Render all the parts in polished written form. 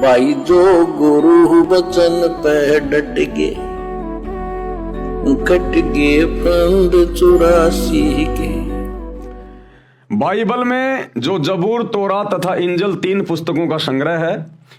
भाई जो गुरु बचन पे डट गे, कट गे फंद 84 के। बाइबल में जो जबूर, तोरा तथा इंजल 3 पुस्तकों का संग्रह है,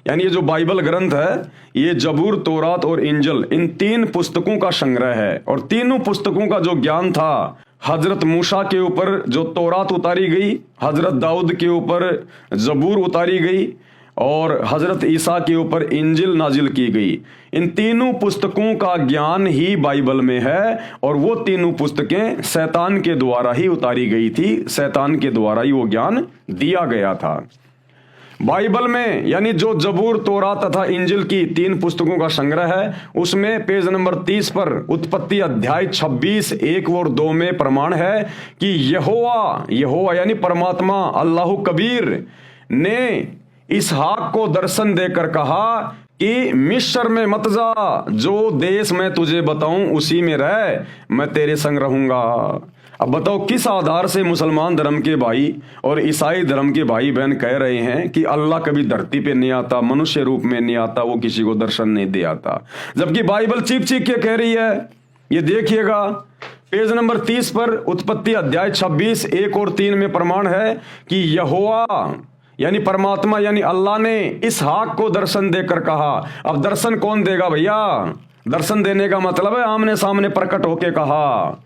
यानी ये जो बाइबल ग्रंथ है ये जबूर, तोरात और इंजल इन 3 पुस्तकों का संग्रह है। और तीनों पुस्तकों का जो ज्ञान था, हजरत मूसा के ऊपर जो तोरात उतारी गई, हजरत दाऊद के ऊपर जबूर उतारी गई और हजरत ईसा के ऊपर इंजिल नाजिल की गई। इन तीनों पुस्तकों का ज्ञान ही बाइबल में है और वो तीनों पुस्तकें शैतान के द्वारा ही उतारी गई थी, शैतान के द्वारा ही वो ज्ञान दिया गया था। बाइबल में यानी जो जबूर, तोरा तथा इंजिल की 3 पुस्तकों का संग्रह है, उसमें पेज नंबर 30 पर उत्पत्ति अध्याय 26 1 और 2 में प्रमाण है कि यहोवा यानी परमात्मा अल्लाह कबीर ने इसहाक को दर्शन देकर कहा कि मिस्र में मत जा, जो देश मैं तुझे बताऊं उसी में रह, मैं तेरे संग रहूंगा। अब बताओ किस आधार से मुसलमान धर्म के भाई और ईसाई धर्म के भाई बहन कह रहे हैं कि अल्लाह कभी धरती पे नहीं आता, मनुष्य रूप में नहीं आता, वो किसी को दर्शन नहीं दे आता, जबकि बाइबल चीख चीख के कह रही है। ये देखिएगा पेज नंबर 30 पर उत्पत्ति अध्याय 26 1 और 3 में प्रमाण है कि यहोवा यानी परमात्मा यानी अल्लाह ने इसहाक को दर्शन देकर कहा। अब दर्शन कौन देगा भैया? दर्शन देने का मतलब है आमने सामने प्रकट होके कहा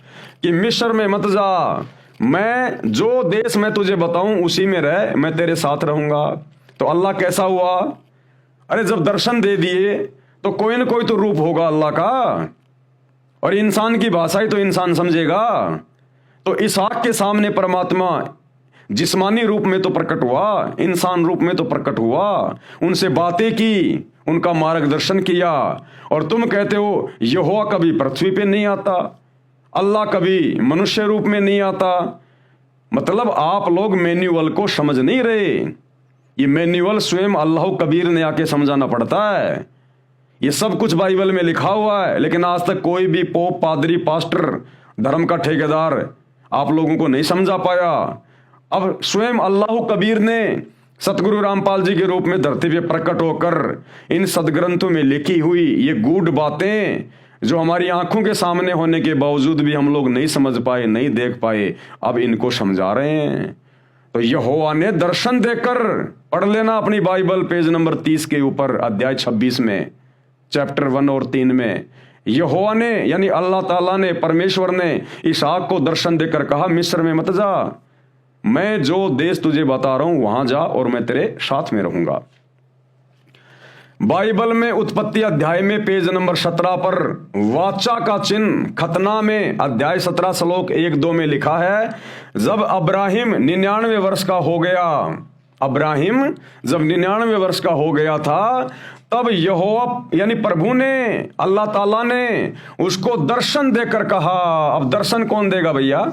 कि मिस्र में मत जा, मैं जो देश मैं तुझे बताऊं उसी में रह, मैं तेरे साथ रहूंगा। तो अल्लाह कैसा हुआ? अरे जब दर्शन दे दिए तो कोई ना कोई तो रूप होगा अल्लाह का, और इंसान की भाषा ही तो इंसान समझेगा। तो इसहाक के सामने परमात्मा जिस्मानी रूप में तो प्रकट हुआ, इंसान रूप में तो प्रकट हुआ, उनसे बातें की, उनका मार्गदर्शन किया। और तुम कहते हो यहोवा कभी पृथ्वी पे नहीं आता, अल्लाह कभी मनुष्य रूप में नहीं आता। मतलब आप लोग मैन्युअल को समझ नहीं रहे। ये मैन्युअल स्वयं अल्लाह कबीर ने आके समझाना पड़ता है। ये सब कुछ बाइबल में लिखा हुआ है, लेकिन आज तक कोई भी पोप, पादरी, पास्टर, धर्म का ठेकेदार आप लोगों को नहीं समझा पाया। अब स्वयं अल्लाह कबीर ने सतगुरु रामपाल जी के रूप में धरती पे प्रकट होकर इन सदग्रंथों में लिखी हुई ये गूढ़ बातें जो हमारी आंखों के सामने होने के बावजूद भी हम लोग नहीं समझ पाए, नहीं देख पाए, अब इनको समझा रहे हैं। तो यहोवा ने दर्शन देकर, पढ़ लेना अपनी बाइबल पेज नंबर 30 के ऊपर अध्याय 26 में चैप्टर 1 और 3 में, यहोवा ने यानी अल्लाह ताला ने, परमेश्वर ने इसहाक को दर्शन देकर कहा मिस्र में मत जा, मैं जो देश तुझे बता रहा हूं वहां जा और मैं तेरे साथ में रहूंगा। बाइबल में उत्पत्ति अध्याय में पेज नंबर 17 पर वाचा का चिन्ह खतना में अध्याय 17 श्लोक 1-2 में लिखा है, जब अब्राहिम 99 वर्ष का हो गया, अब्राहिम जब 99 वर्ष का हो गया था, तब यहोवा यानी प्रभु ने, अल्लाह ताला ने उसको दर्शन देकर कहा। अब दर्शन कौन देगा भैया?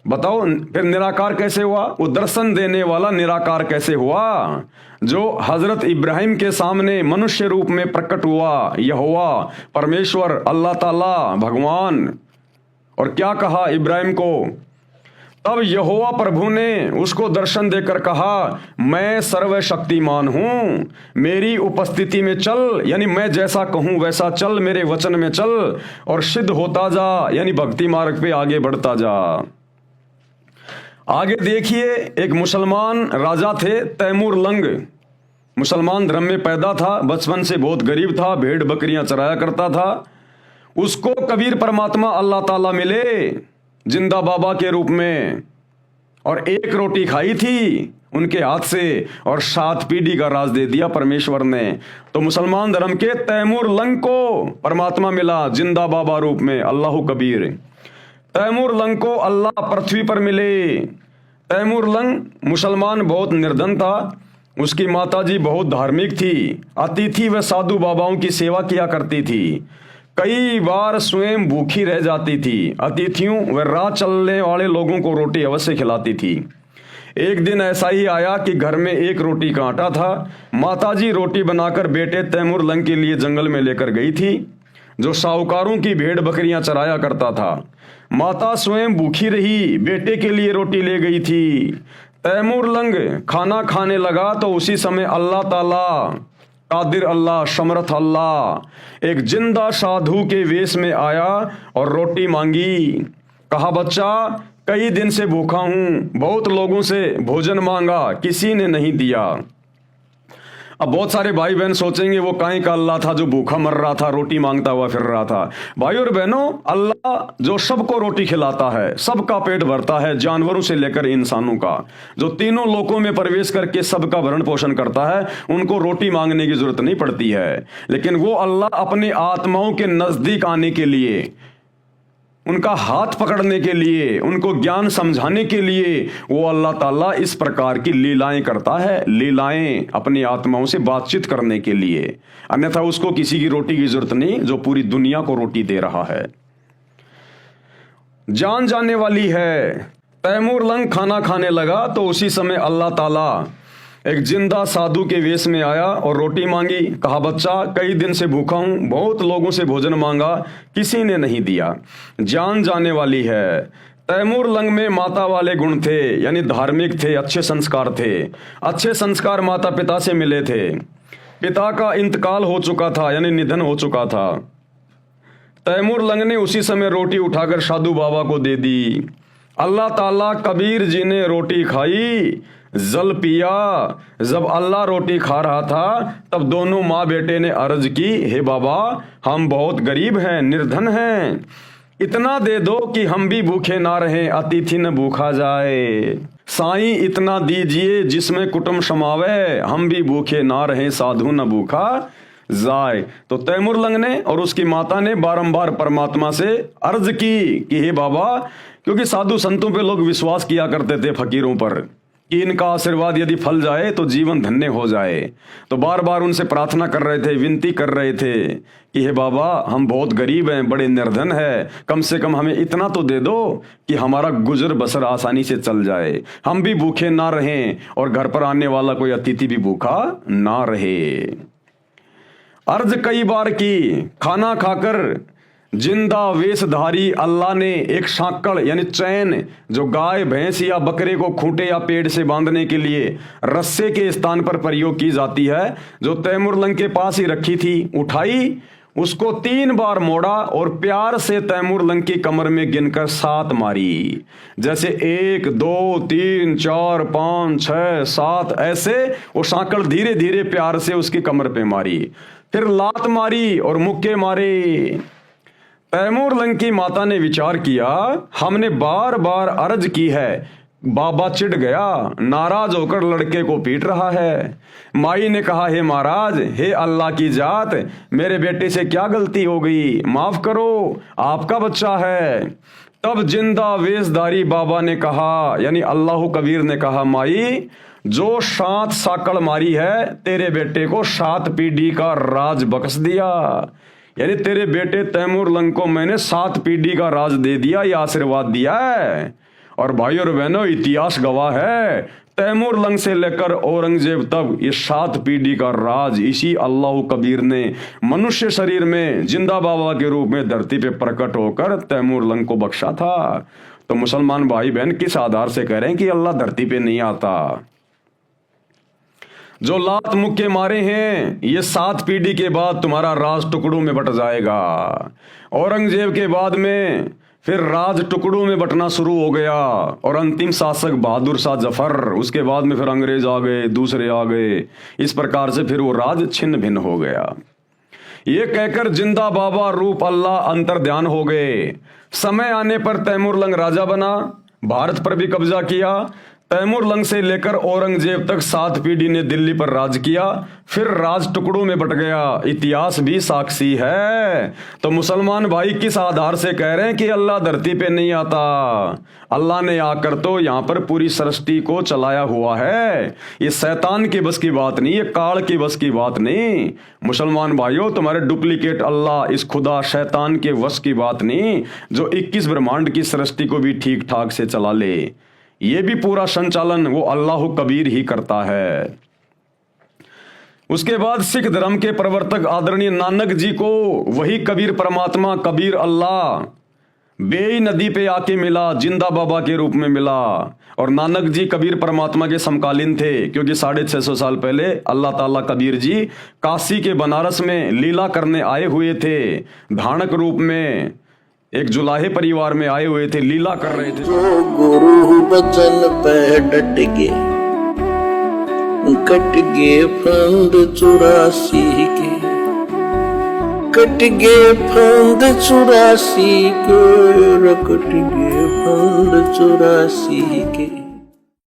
बताओ फिर निराकार कैसे हुआ? वो दर्शन देने वाला निराकार कैसे हुआ? जो हजरत इब्राहिम के सामने मनुष्य रूप में प्रकट हुआ, यहोवा परमेश्वर अल्लाह ताला भगवान, और क्या कहा इब्राहिम को? तब यहोवा प्रभु ने उसको दर्शन देकर कहा, मैं सर्वशक्तिमान हूं, मेरी उपस्थिति में चल, यानी मैं जैसा कहूं वैसा चल, मेरे वचन में चल और सिद्ध होता जा, यानी भक्ति मार्ग पे आगे बढ़ता जा। आगे देखिए, एक मुसलमान राजा थे तैमूर लंग, मुसलमान धर्म में पैदा था, बचपन से बहुत गरीब था, भेड़ बकरियां चराया करता था। उसको कबीर परमात्मा अल्लाह ताला मिले जिंदा बाबा के रूप में, और एक रोटी खाई थी उनके हाथ से और 7 पीढ़ी का राज दे दिया परमेश्वर ने। तो मुसलमान धर्म के तैमूर लंग को परमात्मा मिला जिंदा बाबा रूप में, अल्लाह कबीर। तैमूर लंग को अल्लाह पृथ्वी पर मिले। तैमूर लंग मुसलमान बहुत निर्धन था, उसकी माताजी बहुत धार्मिक थी, अतिथि व साधु बाबाओं की सेवा किया करती थी, कई बार स्वयं भूखी रह जाती थी, अतिथियों व राह चलने वाले लोगों को रोटी अवश्य खिलाती थी। एक दिन ऐसा ही आया कि घर में एक रोटी का आटा था। माताजी रोटी बनाकर बेटे तैमूर लंग के लिए जंगल में लेकर गई थी, जो साहूकारों की भेड़ बकरियां चराया करता था। माता स्वयं भूखी रही, बेटे के लिए रोटी ले गई थी। तैमूर लंग खाना खाने लगा तो उसी समय अल्लाह ताला, कादिर अल्लाह, समर्थ अल्लाह एक जिंदा साधु के वेश में आया और रोटी मांगी। कहा, बच्चा कई दिन से भूखा हूं, बहुत लोगों से भोजन मांगा, किसी ने नहीं दिया। अब बहुत सारे भाई बहन सोचेंगे वो काहे का अल्लाह था जो भूखा मर रहा था, रोटी मांगता हुआ फिर रहा था। भाई और बहनों, अल्लाह जो सबको रोटी खिलाता है, सबका पेट भरता है, जानवरों से लेकर इंसानों का, जो तीनों लोकों में प्रवेश करके सबका भरण पोषण करता है, उनको रोटी मांगने की जरूरत नहीं पड़ती है। लेकिन वो अल्लाह अपनी आत्माओं के नजदीक आने के लिए, उनका हाथ पकड़ने के लिए, उनको ज्ञान समझाने के लिए वो अल्लाह ताला इस प्रकार की लीलाएं करता है। लीलाएं अपनी आत्माओं से बातचीत करने के लिए, अन्यथा उसको किसी की रोटी की जरूरत नहीं, जो पूरी दुनिया को रोटी दे रहा है। जान जाने वाली है। तैमूर लंग खाना खाने लगा तो उसी समय अल्लाह ताला एक जिंदा साधु के वेश में आया और रोटी मांगी। कहा, बच्चा कई दिन से भूखा हूं, बहुत लोगों से भोजन मांगा, किसी ने नहीं दिया। जान जाने वाली है। तैमूर लंग में माता वाले गुण थे, यानी धार्मिक थे, अच्छे संस्कार थे। अच्छे संस्कार माता पिता से मिले थे। पिता का इंतकाल हो चुका था, यानी निधन हो चुका था। तैमूर लंग ने उसी समय रोटी उठाकर साधु बाबा को दे दी। अल्लाह ताला, कबीर जी ने रोटी खाई, जल पिया। जब अल्लाह रोटी खा रहा था तब दोनों माँ बेटे ने अर्ज की, हे बाबा हम बहुत गरीब हैं, निर्धन हैं, इतना दे दो कि हम भी भूखे ना रहें, अतिथि न भूखा जाए। साईं इतना दीजिए जिसमें कुटुंब समावे, हम भी भूखे ना रहें, साधु न भूखा जाए। तो तैमूर लंग ने और उसकी माता ने बारंबार परमात्मा से अर्ज की कि हे बाबा, क्योंकि साधु संतों पे लोग विश्वास किया करते थे, फकीरों पर, कि इनका आशीर्वाद यदि फल जाए तो जीवन धन्य हो जाए। तो बार बार उनसे प्रार्थना कर रहे थे, विनती कर रहे थे कि हे बाबा हम बहुत गरीब हैं, बड़े निर्धन हैं, कम से कम हमें इतना तो दे दो कि हमारा गुजर बसर आसानी से चल जाए, हम भी भूखे ना रहें और घर पर आने वाला कोई अतिथि भी भूखा ना रहे। अर्ज कई बार की। खाना खाकर जिंदा वेशधारी अल्लाह ने एक सांकड़ यानी चैन, जो गाय भैंस या बकरे को खूंटे या पेड़ से बांधने के लिए रस्से के स्थान पर प्रयोग की जाती है, जो तैमूर लंग के पास ही रखी थी, उठाई, उसको 3 बार मोड़ा और प्यार से तैमूर लंग की कमर में गिनकर 7 मारी। जैसे 1 2 3 4 5 6 7 ऐसे वो सांकड़ धीरे धीरे प्यार से उसकी कमर पे मारी। फिर लात मारी और मुक्के मारे। तैमूर लंग की माता ने विचार किया, हमने बार बार अर्ज की है, बाबा चिढ़ गया, नाराज होकर लड़के को पीट रहा है। माई ने कहा, हे महाराज, हे अल्लाह की जात, मेरे बेटे से क्या गलती हो गई, माफ करो, आपका बच्चा है। तब जिंदा वेशधारी बाबा ने कहा, यानी अल्लाह कबीर ने कहा, माई जो 7 साकड़ मारी है, तेरे बेटे को 7 पीढ़ी का राज बख्श दिया, यानी तेरे बेटे तैमूर लंग को मैंने 7 पीढ़ी का राज दे दिया, ये आशीर्वाद दिया है। और भाई और बहनों, इतिहास गवाह है, तैमूर लंग से लेकर औरंगजेब तक ये 7 पीढ़ी का राज इसी अल्लाह कबीर ने मनुष्य शरीर में जिंदा बाबा के रूप में धरती पे प्रकट होकर तैमूर लंग को बख्शा था। तो मुसलमान भाई बहन किस आधार से कह रहे हैं कि अल्लाह धरती पे नहीं आता? जो लात मुक्के मारे हैं, ये 7 पीढ़ी के बाद तुम्हारा राज टुकड़ों में बट जाएगा। औरंगजेब के बाद में फिर राज टुकड़ों में बटना शुरू हो गया और अंतिम शासक बहादुर शाह जफर, उसके बाद में फिर अंग्रेज आ गए, दूसरे आ गए, इस प्रकार से फिर वो राज छिन्न भिन्न हो गया। ये कहकर जिंदा बाबा रूप अल्लाह अंतर ध्यान हो गए। समय आने पर तैमूर लंग राजा बना, भारत पर भी कब्जा किया। तैमूर लंग से लेकर औरंगजेब तक 7 पीढ़ी ने दिल्ली पर राज किया, फिर राज टुकड़ों में बट गया। इतिहास भी साक्षी है। तो मुसलमान भाई किस आधार से कह रहे हैं कि अल्लाह धरती पे नहीं आता? अल्लाह ने आकर तो यहाँ पर पूरी सृष्टि को चलाया हुआ है। ये शैतान के बस की बात नहीं, ये काल की बस की बात नहीं। मुसलमान भाइयों, तुम्हारे डुप्लीकेट अल्लाह, इस खुदा शैतान के वश की बात नहीं, जो 21 ब्रह्मांड की सृष्टि को भी ठीक ठाक से चला ले। ये भी पूरा संचालन वो अल्लाह कबीर ही करता है। उसके बाद सिख धर्म के प्रवर्तक आदरणीय नानक जी को वही कबीर परमात्मा, कबीर अल्लाह बेई नदी पे आके मिला, जिंदा बाबा के रूप में मिला। और नानक जी कबीर परमात्मा के समकालीन थे, क्योंकि 650 साल पहले अल्लाह ताला कबीर जी काशी के बनारस में लीला करने आए हुए थे। धानक रूप में एक जुलाहे परिवार में आए हुए थे, लीला कर रहे थे। जो गुरु बचन पे डट गे, कट गे फंद 84 के, कट गे फंद 84 के, कट गे फंद 84 के।